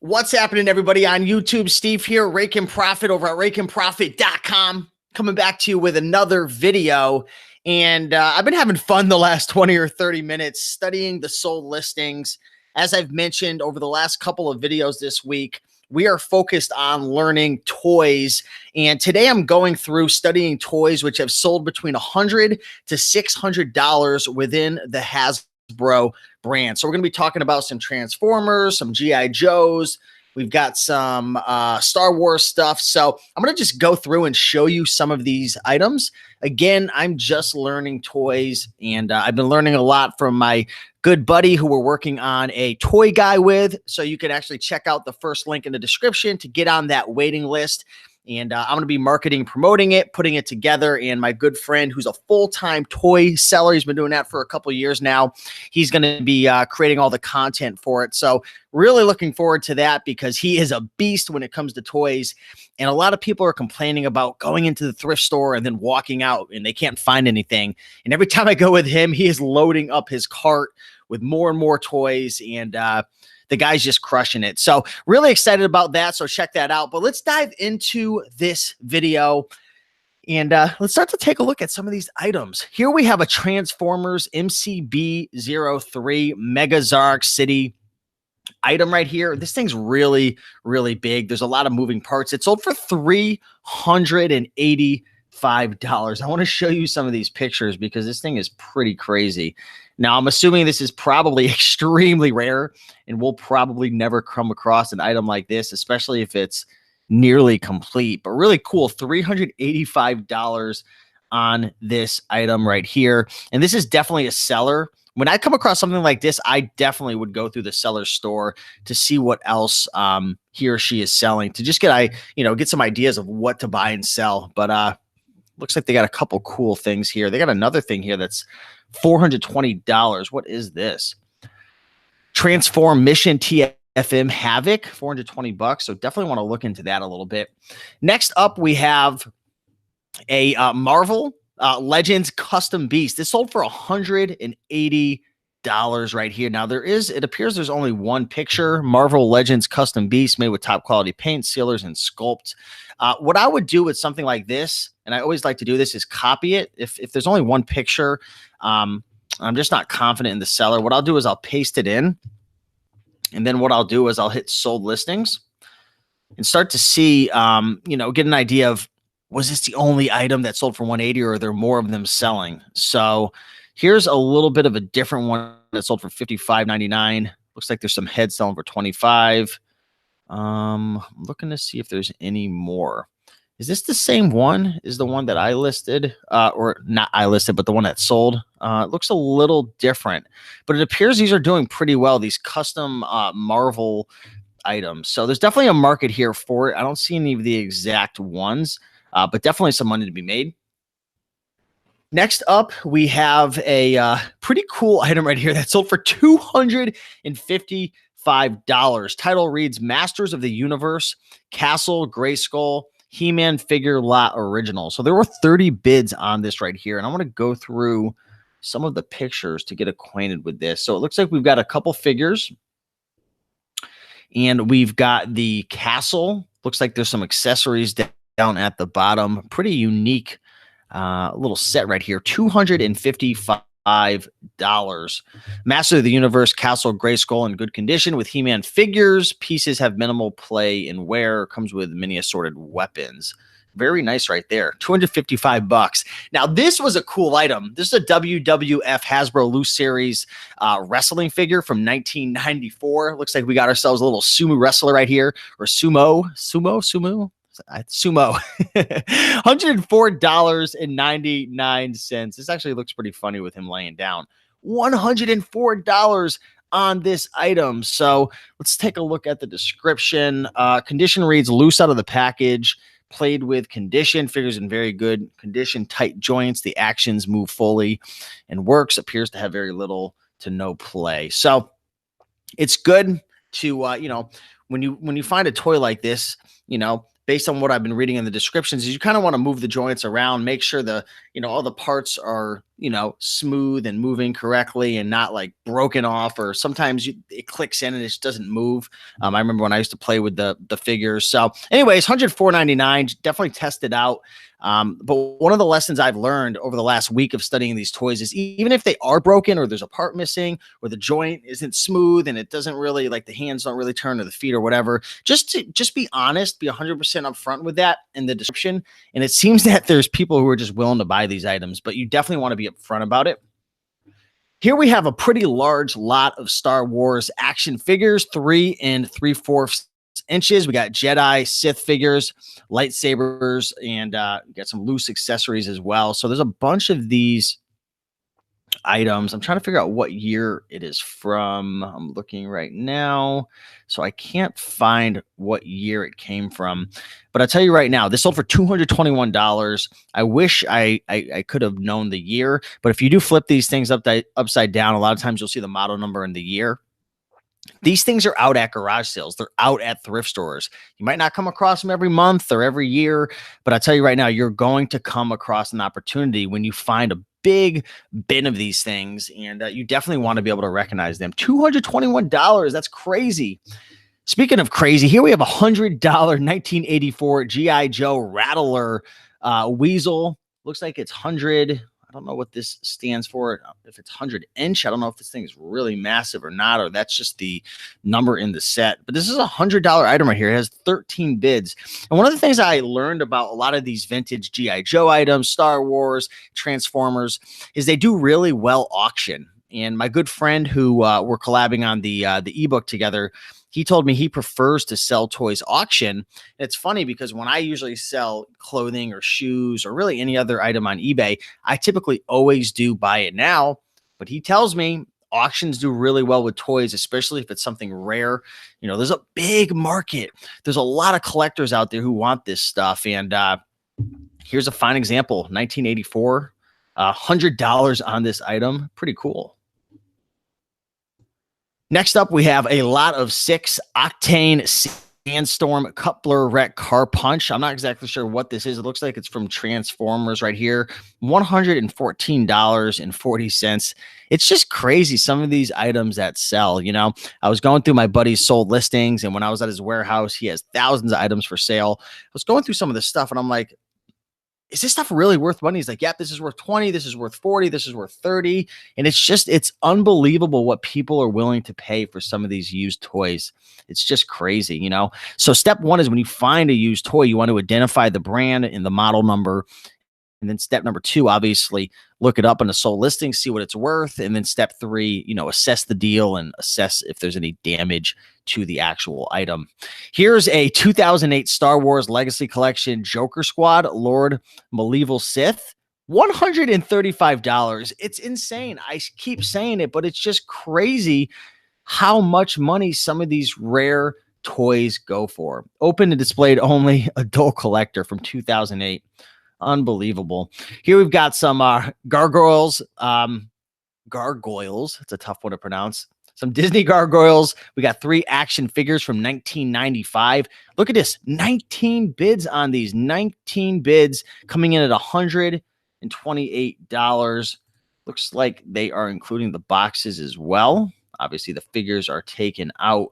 What's happening, everybody, on YouTube? Steve here, Raiken Profit over at RaikenProfit.com, coming back to you with another video. And I've been having fun the last 20 or 30 minutes studying the sold listings. As I've mentioned over the last couple of videos this week, we are focused on learning toys. And today I'm going through studying toys which have sold between $100 to $600 within the Hasbro brand. So we're going to be talking about some Transformers, some G.I. Joes. We've got some Star Wars stuff. So I'm going to just go through and show you some of these items. Again, I'm just learning toys, and I've been learning a lot from my good buddy who we're working on a toy guy with. So you can actually check out the first link in the description to get on that waiting list. And I'm going to be marketing, promoting it, putting it together. And my good friend, who's a full-time toy seller, he's been doing that for a couple of years now. He's going to be creating all the content for it. So really looking forward to that because he is a beast when it comes to toys. And a lot of people are complaining about going into the thrift store and then walking out and they can't find anything. And every time I go with him, he is loading up his cart with more and more toys. And the guy's just crushing it. So really excited about that. So check that out. But let's dive into this video and let's start to take a look at some of these items. Here we have a Transformers MCB03 Mega Zog City item right here. This thing's really, really big. There's a lot of moving parts. It sold for $385. I want to show you some of these pictures because this thing is pretty crazy. Now, I'm assuming this is probably extremely rare and we'll probably never come across an item like this, especially if it's nearly complete, but really cool. $385 on this item right here. And this is definitely a seller. When I come across something like this, I definitely would go through the seller's store to see what else he or she is selling to just get some ideas of what to buy and sell. But looks like they got a couple cool things here. They got another thing here that's $420. What is this? Transform Mission TFM Havoc, $420. So definitely want to look into that a little bit. Next up, we have a Marvel Legends Custom Beast. This sold for $180 right here. Now it appears there's only one picture. Marvel Legends Custom Beast made with top quality paint, sealers, and sculpt. What I would do with something like this, and I always like to do this, is copy it. If there's only one picture, I'm just not confident in the seller. What I'll do is I'll paste it in. And then what I'll do is I'll hit sold listings and start to see, get an idea of, was this the only item that sold for $180 or are there more of them selling? So here's a little bit of a different one that sold for $55.99. Looks like there's some heads selling for $25. I'm looking to see if there's any more. Is this the same one? Is the one that I listed, or not I listed, but the one that sold? It looks a little different, but it appears these are doing pretty well, these custom Marvel items. So there's definitely a market here for it. I don't see any of the exact ones, but definitely some money to be made. Next up, we have a pretty cool item right here that sold for $255. Title reads Masters of the Universe, Castle Grayskull, He-Man figure lot original. So there were 30 bids on this right here. And I want to go through some of the pictures to get acquainted with this. So it looks like we've got a couple figures. And we've got the castle. Looks like there's some accessories down at the bottom. Pretty unique little set right here. $255. Master of the Universe Castle Grayskull in good condition with He-Man figures. Pieces have minimal play and wear. Comes with many assorted weapons. Very nice right there. $255. Now, this was a cool item. This is a WWF Hasbro Loose Series wrestling figure from 1994. Looks like we got ourselves a little sumo wrestler right here, or sumo. $104.99. This actually looks pretty funny with him laying down. $104 on this item. So let's take a look at the description. Condition reads loose out of the package, played with condition, figures in very good condition, tight joints, the actions move fully and works, appears to have very little to no play. So it's good to when you find a toy like this, based on what I've been reading in the descriptions, is you kind of want to move the joints around, make sure the, all the parts are, smooth and moving correctly and not like broken off, or sometimes it clicks in and it just doesn't move. I remember when I used to play with the figures. So anyways, $104.99, definitely test it out. But one of the lessons I've learned over the last week of studying these toys is even if they are broken, or there's a part missing, or the joint isn't smooth and it doesn't really, like, the hands don't really turn, or the feet or whatever, just be honest, be 100% upfront with that in the description. And it seems that there's people who are just willing to buy these items, but you definitely want to be upfront about it. Here we have a pretty large lot of Star Wars action figures, 3 3/4 inches. We got Jedi, Sith figures, lightsabers, and got some loose accessories as well. So there's a bunch of these items. I'm trying to figure out what year it is from. I'm looking right now, so I can't find what year it came from. But I'll tell you right now, this sold for $221. I wish I could have known the year, but if you do flip these things upside down, a lot of times you'll see the model number and the year. These things are out at garage sales. They're out at thrift stores. You might not come across them every month or every year, but I tell you right now, you're going to come across an opportunity when you find a big bin of these things, and you definitely want to be able to recognize them. $221. That's crazy. Speaking of crazy, here we have a $100 1984 G.I. Joe Rattler Weasel. Looks like it's 100. I don't know what this stands for. If it's 100 inch, I don't know if this thing is really massive or not, or that's just the number in the set. But this is a $100 item right here. It has 13 bids. And one of the things I learned about a lot of these vintage G.I. Joe items, Star Wars, Transformers, is they do really well auction. And my good friend who we're collabing on the ebook together, he told me he prefers to sell toys auction. It's funny because when I usually sell clothing or shoes or really any other item on eBay, I typically always do buy it now. But he tells me auctions do really well with toys, especially if it's something rare. There's a big market. There's a lot of collectors out there who want this stuff. And here's a fine example, 1984, $100 on this item. Pretty cool. Next up, we have a lot of 6-octane Sandstorm Coupler Wreck Car Punch. I'm not exactly sure what this is. It looks like it's from Transformers right here. $114.40. It's just crazy, some of these items that sell. I was going through my buddy's sold listings, and when I was at his warehouse, he has thousands of items for sale. I was going through some of this stuff, and I'm like, is this stuff really worth money? He's like, yeah, this is worth 20. This is worth 40. This is worth 30. And it's unbelievable what people are willing to pay for some of these used toys. It's just crazy, So step one is when you find a used toy, you want to identify the brand and the model number. And then step number 2, obviously, look it up on the sold listing, see what it's worth. And then step 3, assess the deal and assess if there's any damage to the actual item. Here's a 2008 Star Wars Legacy Collection Joker Squad Lord Maleevil Sith. $135. It's insane. I keep saying it, but it's just crazy how much money some of these rare toys go for. Open and displayed only, adult collector from 2008. Unbelievable. Here we've got some gargoyles. Gargoyles. It's a tough one to pronounce. Some Disney gargoyles. We got 3 action figures from 1995. Look at this. 19 bids on these. 19 bids coming in at $128. Looks like they are including the boxes as well. Obviously, the figures are taken out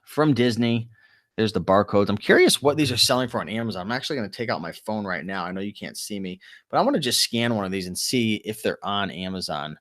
from Disney. There's the barcodes. I'm curious what these are selling for on Amazon. I'm actually going to take out my phone right now. I know you can't see me, but I want to just scan one of these and see if they're on Amazon.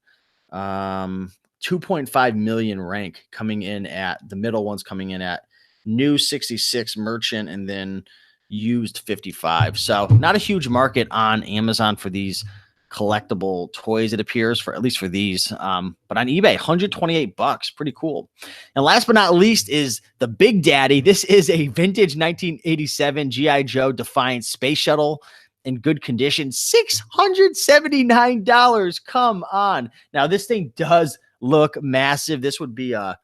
2.5 million rank coming in at, the middle one's coming in at new 66 merchant and then used 55. So not a huge market on Amazon for these collectible toys, it appears, for at least for these. But on eBay, $128, pretty cool. And last but not least is the Big Daddy. This is a vintage 1987 G.I. Joe Defiant Space Shuttle in good condition. $679. Come on. Now, this thing does look massive. This would be a,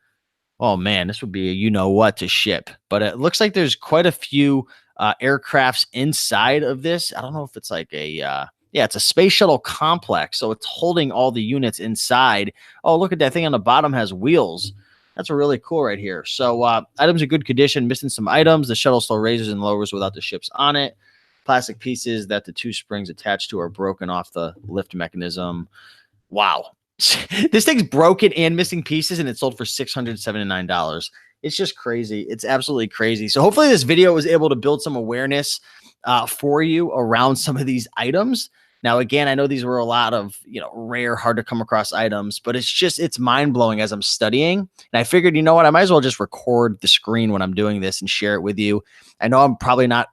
oh man, this would be a you-know-what to ship. But it looks like there's quite a few aircrafts inside of this. I don't know if it's like a... yeah, it's a space shuttle complex, so it's holding all the units inside. Oh, look at that thing on the bottom has wheels. That's really cool right here. So items in good condition, missing some items. The shuttle still raises and lowers without the ships on it. Plastic pieces that the two springs attached to are broken off the lift mechanism. Wow. This thing's broken and missing pieces, and it sold for $679. It's just crazy. It's absolutely crazy. So hopefully this video was able to build some awareness for you around some of these items. Now, again, I know these were a lot of, rare, hard to come across items, but it's mind blowing as I'm studying. And I figured, you know what, I might as well just record the screen when I'm doing this and share it with you. I know I'm probably not,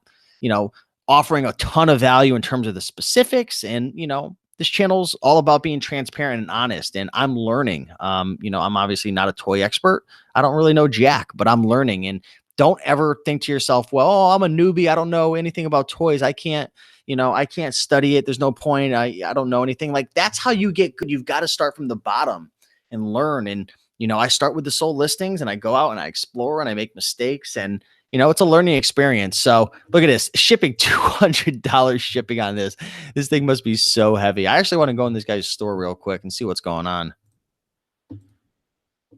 offering a ton of value in terms of the specifics, and, this channel's all about being transparent and honest, and I'm learning. I'm obviously not a toy expert. I don't really know jack, but I'm learning. And don't ever think to yourself, well, I'm a newbie, I don't know anything about toys, I can't study it, there's no point, I don't know anything. Like, that's how you get good. You've got to start from the bottom and learn. And I start with the sold listings, and I go out and I explore and I make mistakes, and it's a learning experience. So look at this, shipping, $200 shipping on this. This thing must be so heavy. I actually want to go in this guy's store real quick and see what's going on.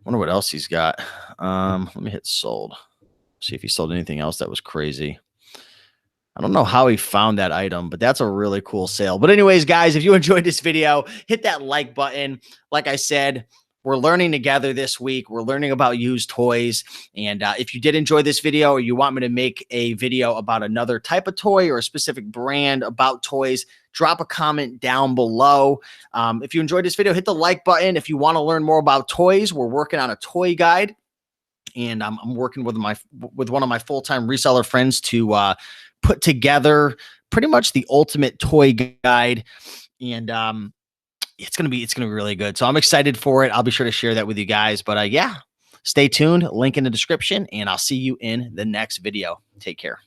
Wonder what else he's got. Let me hit sold. See if he sold anything else that was crazy. I don't know how he found that item, but that's a really cool sale. But anyways, guys, if you enjoyed this video, hit that like button. Like I said, we're learning together this week. We're learning about used toys. And if you did enjoy this video, or you want me to make a video about another type of toy or a specific brand about toys, drop a comment down below. If you enjoyed this video, hit the like button. If you want to learn more about toys, we're working on a toy guide. And I'm working with one of my full-time reseller friends to put together pretty much the ultimate toy guide. And it's gonna be really good. So I'm excited for it. I'll be sure to share that with you guys. But yeah, stay tuned. Link in the description, and I'll see you in the next video. Take care.